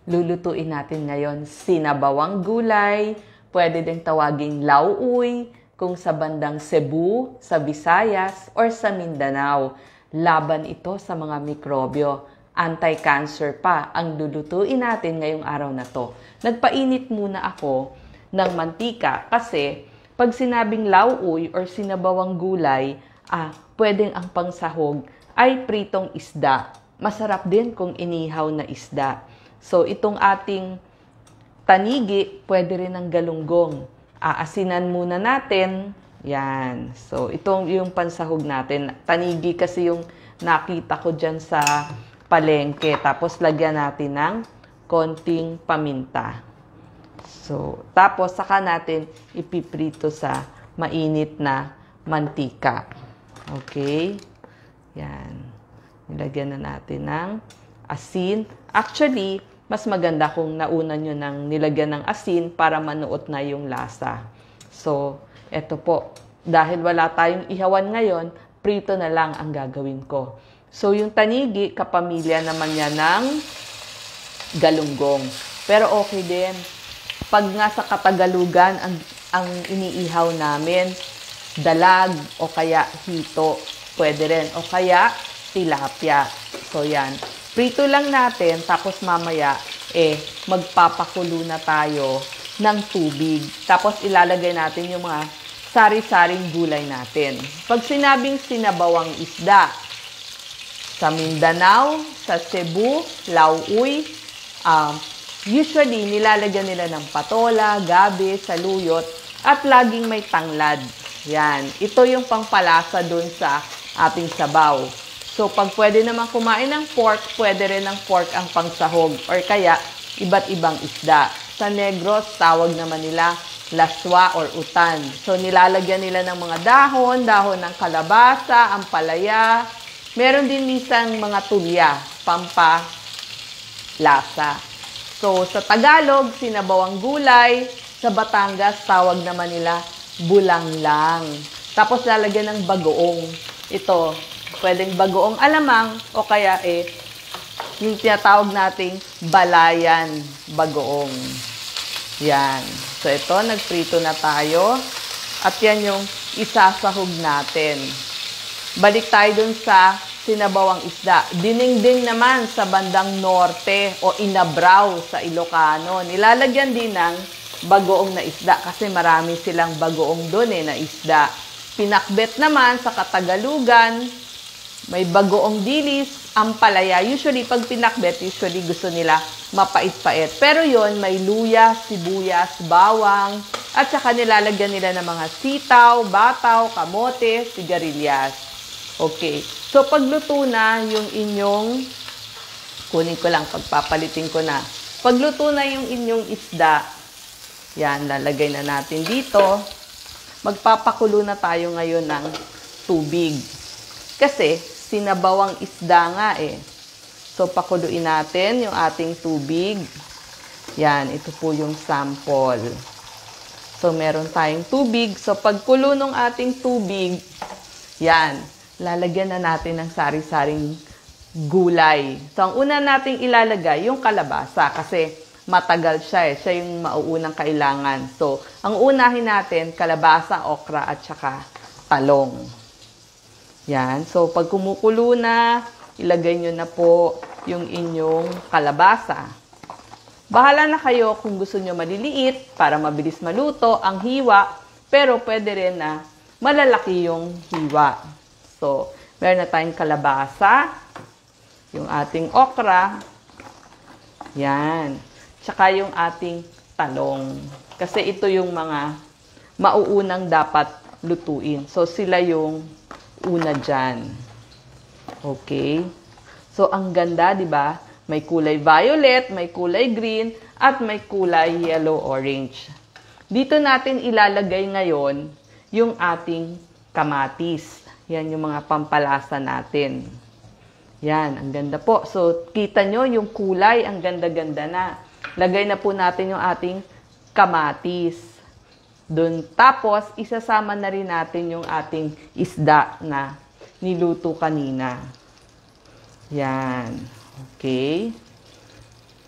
lulutuin natin ngayon sinabawang gulay, pwede din tawaging lauoy, kung sa bandang Cebu, sa Visayas, or sa Mindanao. Laban ito sa mga mikrobyo. Anti-cancer pa ang lulutuin natin ngayong araw na to. Nagpainit muna ako ng mantika kasi pag sinabing lauoy or sinabawang gulay, pwedeng ang pangsahog ay pritong isda. Masarap din kung inihaw na isda. So itong ating tanigi, pwede rin ng galunggong. Aasinan muna natin. Yan. So itong yung pansahog natin. Tanigi kasi yung nakita ko dyan sa palengke. Tapos lagyan natin ng konting paminta. So, tapos saka natin ipiprito sa mainit na mantika. Okay? Yan. Nilagyan na natin ng asin. Actually, mas maganda kung nauna nyo ng nilagyan ng asin para manuot na yung lasa. So, eto po. Dahil wala tayong ihawan ngayon, prito na lang ang gagawin ko. So, yung tanigi, kapamilya naman niya ng galunggong. Pero okay din. Pag nga sa Katagalugan, ang iniihaw namin, dalag o kaya hito, pwede rin. O kaya tilapia. So, yan. Prito lang natin, tapos mamaya, magpapakulo na tayo ng tubig. Tapos ilalagay natin yung mga sari-saring gulay natin. Pag sinabing sinabawang isda, sa Mindanao, sa Cebu, lauoy, usually nilalagyan nila ng patola, gabi, saluyot, at laging may tanglad. Yan. Ito yung pangpalasa dun sa ating sabaw. So, pag pwede naman kumain ng pork, pwede rin ng pork ang pangsahog or kaya iba't ibang isda. Sa Negros, tawag naman nila laswa or utan. So, nilalagyan nila ng mga dahon ng kalabasa, ampalaya. Meron din minsan mga tulya, pampalasa. So, sa Tagalog, sinabawang gulay. Sa Batangas, tawag naman nila bulanglang. Tapos, lalagyan ng bagoong. Ito, pwedeng bagoong alamang o kaya yung tinatawag nating balayan bagoong. Yan. So, ito, nagprito na tayo. At yan yung isasahog natin. Balik tayo dun sa sinabawang isda. Dinengdeng naman sa bandang norte o Inabraw sa Ilocano. Nilalagyan din ng bagoong na isda kasi marami silang bagoong dun na isda. Pinakbet naman sa Katagalugan, may bagoong dilis, ampalaya. Usually, pag pinakbet, gusto nila mapait-pait. Pero yon may luya, sibuyas, bawang, at saka nilalagyan nila ng mga sitaw, bataw, kamote, sigarilyas. Okay. So, pagluto na yung inyong, kunin ko lang, pagpapalitin ko na. Pagluto na yung inyong isda, yan, lalagay na natin dito. Magpapakulo na tayo ngayon ng tubig. Kasi, sinabawang isda nga So, pakuluin natin yung ating tubig. Yan, ito po yung sample. So, meron tayong tubig. So, pagkulo ng ating tubig, yan, lalagyan na natin ng sari-saring gulay. So, ang una nating ilalagay, yung kalabasa. Kasi matagal siya Siya yung mauunang kailangan. So, ang unahin natin, kalabasa, okra, at saka talong. Yan. So, pag kumukulo na, ilagay nyo na po yung inyong kalabasa. Bahala na kayo kung gusto nyo maliliit para mabilis maluto ang hiwa. Pero pwede rin na malalaki yung hiwa. So, meron na tayong kalabasa, yung ating okra, yan, tsaka yung ating talong. Kasi ito yung mga mauunang dapat lutuin. So, sila yung una dyan. Okay? So, ang ganda, di ba? May kulay violet, may kulay green, at may kulay yellow-orange. Dito natin ilalagay ngayon yung ating kamatis. Yan yung mga pampalasa natin. Yan, ang ganda po. So, kita nyo yung kulay, ang ganda-ganda na. Lagay na po natin yung ating kamatis. Doon. Tapos, isasama na rin natin yung ating isda na niluto kanina. Yan. Okay.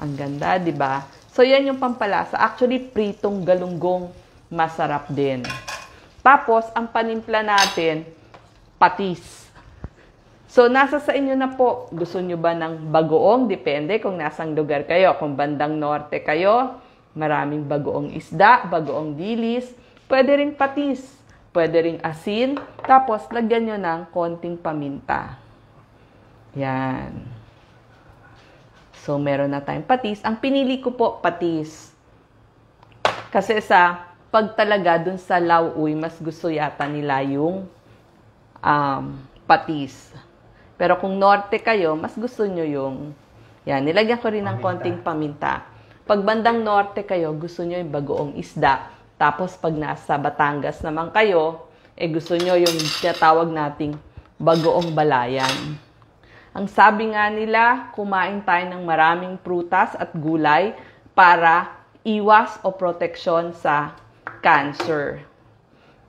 Ang ganda, di ba? So, yan yung pampalasa. Actually, pritong galunggong masarap din. Tapos, ang panimpla natin, patis. So, nasa sa inyo na po. Gusto nyo ba ng bagoong? Depende kung nasang lugar kayo. Kung bandang norte kayo, maraming bagoong isda, bagoong dilis. Pwede ring patis. Pwede ring asin. Tapos, lagyan nyo ng konting paminta. Yan. So, meron na tayong patis. Ang pinili ko po, patis. Kasi pag talaga dun sa lauoy, mas gusto yata nila yung patis. Pero kung norte kayo, mas gusto nyo yung, yan, nilagyan ko rin ng konting paminta. Pag bandang norte kayo, gusto nyo yung bagoong isda. Tapos pag nasa Batangas naman kayo, gusto nyo yung tinatawag nating bagoong balayan. Ang sabi nga nila, kumain tayo ng maraming prutas at gulay para iwas o proteksyon sa cancer.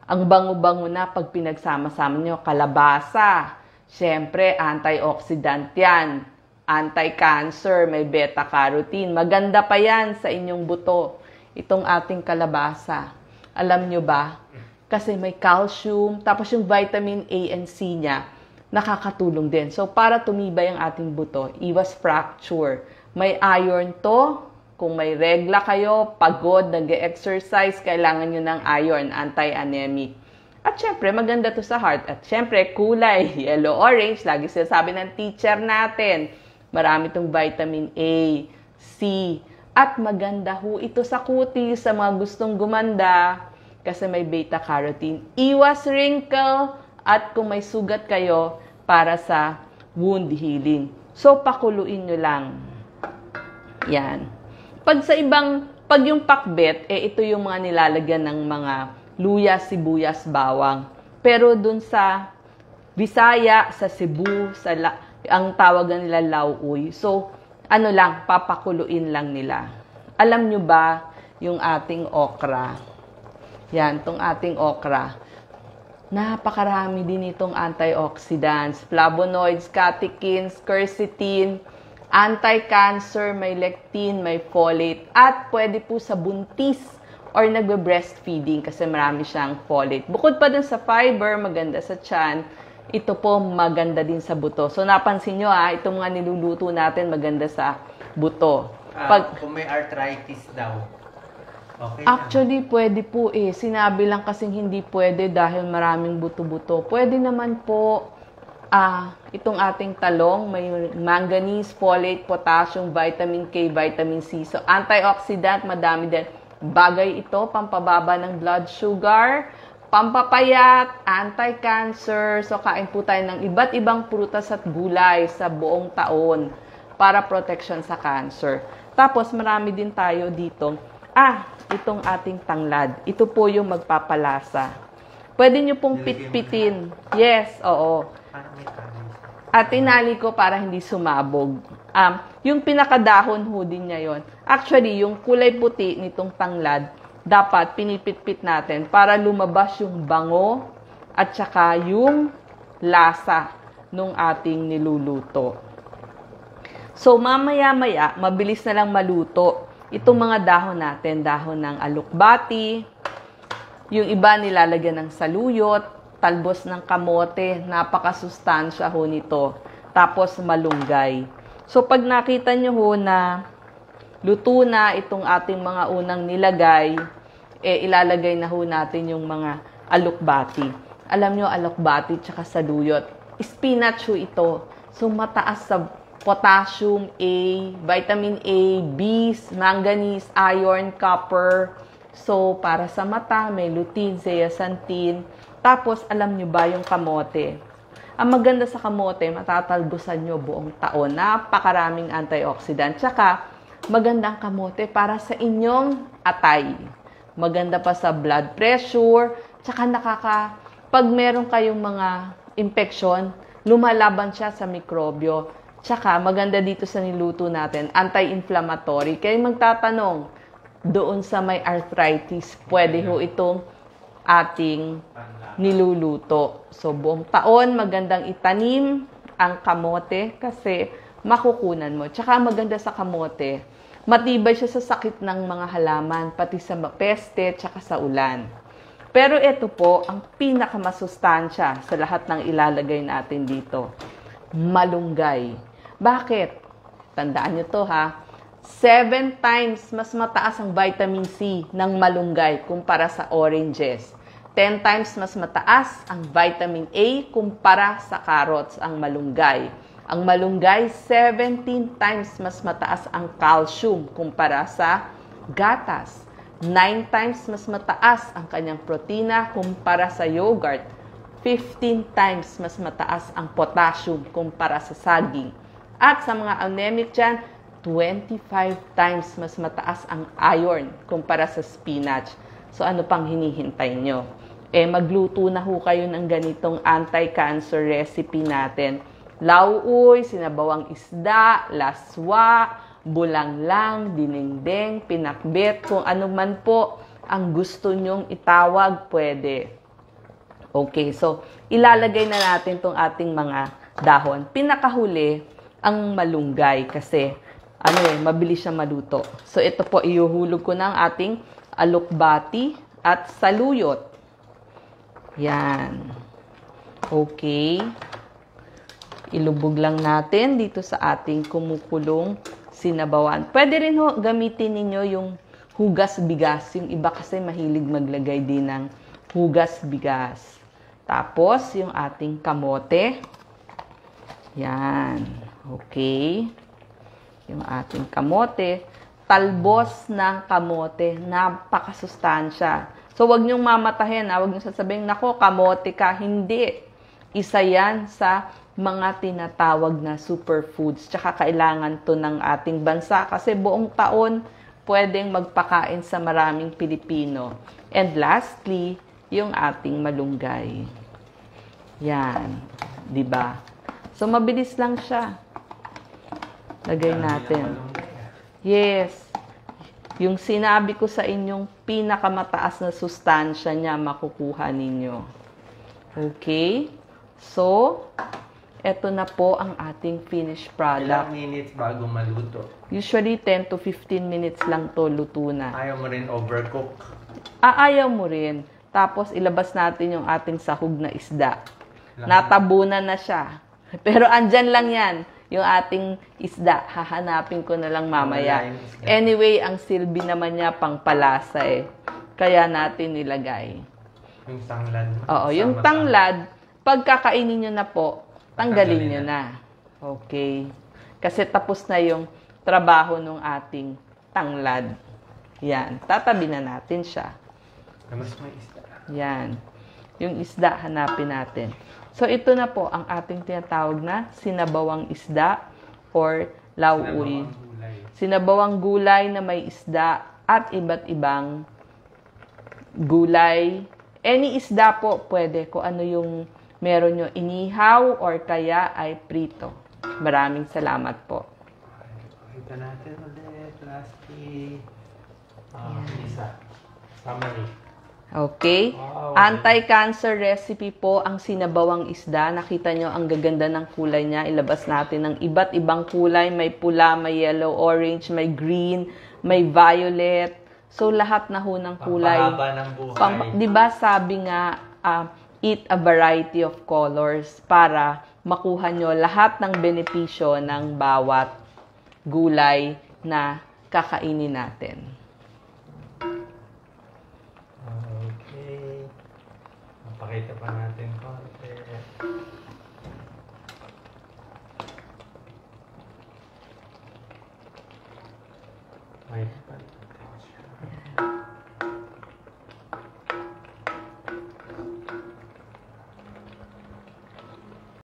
Ang bango-bango na pag pinagsama-sama nyo, kalabasa. Siyempre, antioxidant yan. Anti-cancer, may beta-carotene. Maganda pa yan sa inyong buto. Itong ating kalabasa. Alam nyo ba? Kasi may calcium, tapos yung vitamin A and C niya, nakakatulong din. So, para tumibay ang ating buto, iwas fracture. May iron to. Kung may regla kayo, pagod, nag-exercise, kailangan nyo ng iron, anti-anemic. At syempre, maganda to sa heart. At syempre, kulay, yellow-orange. Lagi sinasabi ng teacher natin. Marami tong vitamin A, C. At maganda ho ito sa kutis, sa mga gustong gumanda. Kasi may beta-carotene. Iwas wrinkle. At kung may sugat kayo, para sa wound healing. So, pakuluin nyo lang. Yan. Pag yung pakbet, ito yung mga nilalagyan ng mga luya, sibuyas, bawang. Pero dun sa Bisaya, sa Cebu, ang tawagan nila lauoy. So, papakuluin lang nila. Alam nyo ba yung ating okra? Yan, tong ating okra. Napakarami din itong antioxidants, flavonoids, catechins, quercetin, anti-cancer, may lectin, may folate, at pwede po sa buntis or nagbe-breastfeeding kasi marami siyang folate. Bukod pa dun sa fiber, maganda sa tiyan, ito po maganda din sa buto. So napansin nyo itong mga niluluto natin maganda sa buto. Kung may arthritis daw, okay actually, pwede po Sinabi lang kasing hindi pwede dahil maraming buto-buto. Pwede naman po itong ating talong, may manganese, folate, potassium, vitamin K, vitamin C. So, antioxidant, madami din. Bagay ito, pampababa ng blood sugar, pampapayat, anti-cancer. So, kain po tayo ng iba't ibang prutas at gulay sa buong taon para protection sa cancer. Tapos, marami din tayo dito. Itong ating tanglad. Ito po yung magpapalasa. Pwede nyo pong pitpitin. Yes, oo. At tinali ko para hindi sumabog. Yung pinakadahon ho din niya yun. Actually, yung kulay puti nitong tanglad, dapat pinipitpit natin para lumabas yung bango at saka yung lasa nung ating niluluto. So, mamaya-maya, mabilis na lang maluto. Itong mga dahon natin, dahon ng alukbati, yung iba nilalagyan ng saluyot, talbos ng kamote, napakasustansya ho nito. Tapos malunggay. So pag nakita nyo ho na luto na itong ating mga unang nilagay, ilalagay na ho natin yung mga alukbati. Alam nyo, alukbati tsaka saluyot. Spinach ho ito. So mataas sa potassium, A, vitamin A, B, manganese, iron, copper. So, para sa mata, may lutein, zeaxanthin. Tapos, alam nyo ba yung kamote? Ang maganda sa kamote, matatalbusan nyo buong taon. Napakaraming antioxidant. Tsaka, magandang kamote para sa inyong atay. Maganda pa sa blood pressure. Tsaka pag meron kayong mga infection, lumalaban siya sa mikrobyo. Tsaka, maganda dito sa niluto natin, anti-inflammatory. Kaya magtatanong, doon sa may arthritis, pwede ho itong ating niluluto. So, buong taon, magandang itanim ang kamote kasi makukunan mo. Tsaka maganda sa kamote, matibay siya sa sakit ng mga halaman, pati sa peste, tsaka sa ulan. Pero ito po, ang pinakamasustansya sa lahat ng ilalagay natin dito. Malunggay. Bakit? Tandaan nyo to ha. 7 times mas mataas ang vitamin C ng malunggay kumpara sa oranges. 10 times mas mataas ang vitamin A kumpara sa carrots ang malunggay. Ang malunggay, 17 times mas mataas ang calcium kumpara sa gatas. 9 times mas mataas ang kanyang protina kumpara sa yogurt. 15 times mas mataas ang potassium kumpara sa saging. At sa mga anemic dyan, 25 times mas mataas ang iron kumpara sa spinach. So ano pang hinihintay nyo? Magluto na ho kayo ng ganitong anti-cancer recipe natin. Lauoy, sinabawang isda, laswa, bulanglang, dinengdeng, pinakbet, kung ano man po ang gusto nyong itawag, pwede. Okay, so ilalagay na natin tong ating mga dahon. Pinakahuli, ang malunggay kasi mabilis siya maluto. So ito po, ihuhulog ko ng ating alokbati at saluyot. Yan. Okay. Ilubog lang natin dito sa ating kumukulong sinabawan. Pwede rin ho gamitin ninyo yung hugas bigas. Yung iba kasi mahilig maglagay din ng hugas bigas. Tapos, yung ating kamote. Yan. Okay. Yung ating kamote. Talbos ng kamote. Napakasustansya. So, wag niyong mamatahin. Wag niyong sasabihin, nako, kamote ka. Hindi. Isa yan sa mga tinatawag na superfoods. Tsaka kailangan to ng ating bansa kasi buong taon pwedeng magpakain sa maraming Pilipino. And lastly, yung ating malunggay. Yan. Diba? So, mabilis lang siya. Lagay natin. Yes. Yung sinabi ko sa inyong pinakamataas na sustansya niya, makukuha ninyo. Okay? So, eto na po ang ating finished product. Ilang minutes bago maluto? Usually, 10 to 15 minutes lang to luto na. Ayaw mo rin overcook? Ayaw mo rin. Tapos, ilabas natin yung ating sahog na isda. Natabunan na siya. Pero andyan lang yan, yung ating isda. Hahanapin ko na lang mamaya. Anyway, ang silbi naman niya pangpalasa eh. Kaya natin nilagay. Yung tanglad. Oo, yung tanglad, pagkakainin nyo na po, tanggalin nyo na. Okay. Kasi tapos na yung trabaho ng ating tanglad. Yan. Tatabi na natin siya. Mas may isda. Yan. Yung isda, hanapin natin. So, ito na po ang ating tinatawag na sinabawang isda or lauoy. Sinabawang gulay na may isda at iba't ibang gulay. Any isda po pwede kung ano yung meron nyo inihaw or kaya ay prito. Maraming salamat po. Ito natin ulit. Lastly. Isa. Summary. Okay? Wow. Anti-cancer recipe po ang sinabawang isda. Nakita nyo ang gaganda ng kulay niya. Ilabas natin ng iba't ibang kulay. May pula, may yellow, orange, may green, may violet. So, lahat na ho ng kulay. Pampahaba ng buhay. Diba sabi nga, eat a variety of colors para makuha nyo lahat ng benepisyo ng bawat gulay na kakainin natin. Okay. Mapakita pa natin konti. May